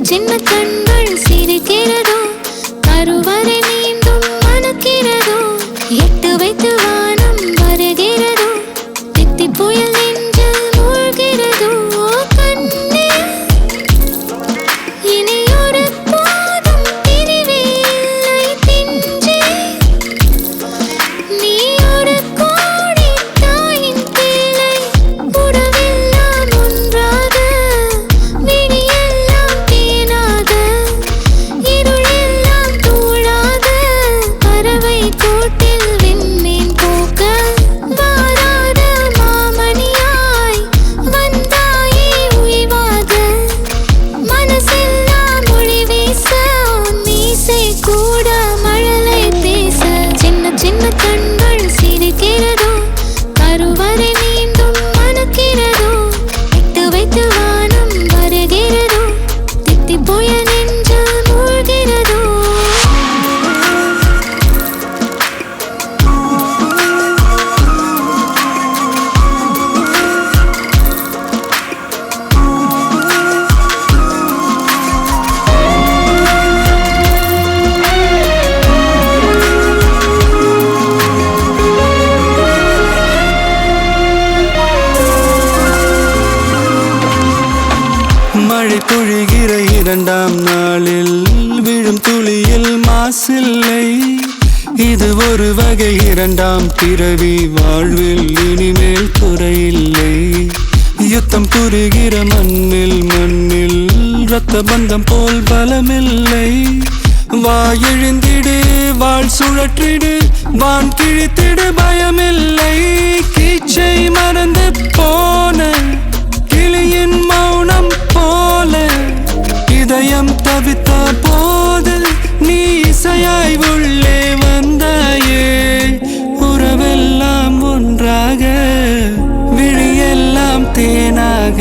சின்ன கண்கள் சிரிக்கிறதோ கருவறை மீண்டும் மணக்கிறதோ எட்டு வைத்து வானம் வருகிறதோ தித்தி புயல் நெஞ்சில் மூழ்கிறதோ கண்ணே இனியொரு போதும் பிரிவே இல்லை பிஞ்சே நீ ஒரு கோடி தாயின் பிள்ளை உறவெல்லாம் ஒன்றாக விழியெல்லாம் தேனாக இருளெல்லாம் தூளாக பறவை கூட்டில் விண்மீன் போக்க வாராத மாமணியாய் வந்தாயே உய்வாக மனசெல்லாம் மொழி வீச மீசை கூட மழலை பேச சின்ன சின்ன கண்கள் சிரிக்கிறதோ கருவறை மீண்டும் மணக்கிறதோ எட்டு வைத்து வானம் வருகிறதோ தித்தி புயல் நெஞ்சில் மூழ்கிறதோ மழை பொழிகிற இரண்டாம் நாளில் விழும் துளியில் மாசில்லை இது ஒரு வகை இரண்டாம் பிறவி வாழ்வில் இனிமேல் குறையில்லை யுத்தம் புரிகிற மண்ணில் இரத்த பந்தம் போல் பலமில்லை வா எழுந்திடு வாழ் சுழற்றிடு வான் கிழித்திடு பயமில்லை கீச்சை மறந்து போன கிளியின் மௌனம் போல இதயம் தவித்த போது நீ இசையாய் உள்ளே வந்தாயே உறவெல்லாம் ஒன்றாக விழியெல்லாம் தேனாக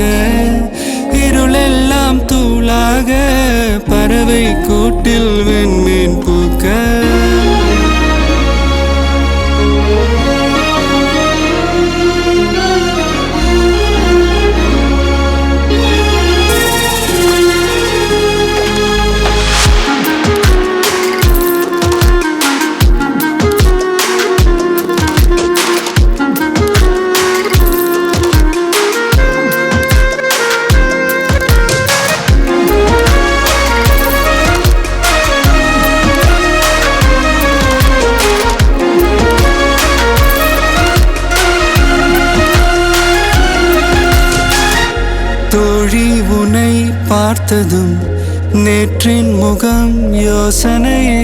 இருளெல்லாம் தூளாக பறவை கூட்டில் வெண்மீன் பூக்க தோழி உன்னை பார்த்ததும் நேற்றின் முகம் யோசனையே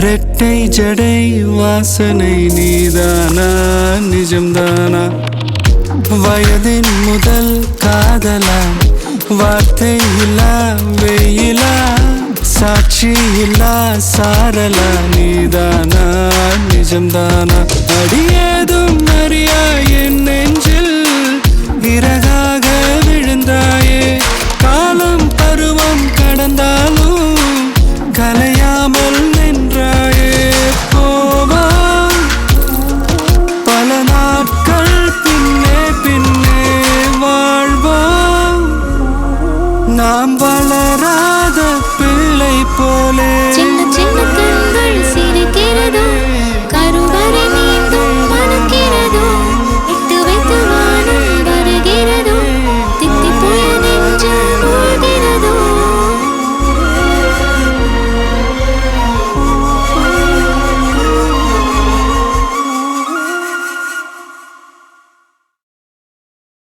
ரெட்டை ஜடை வாசனை நீதானா நிஜம்தானா வயதின் முதல் காதலா வார்த்தை இல்லா வெயிலா சாட்சி இல்லா சாரலா நீதானா நிஜம்தானா அடியேதும் அறியா என் நெஞ்சில் இறகாக விழுந்தாயே காலம் பருவம் கடந்தாலும் கலையாமல் நின்றாயே போவா பல நாட்கள் பின்னே பின்னே வாழ்வோம் நாம் வளராத பிள்ளை போலே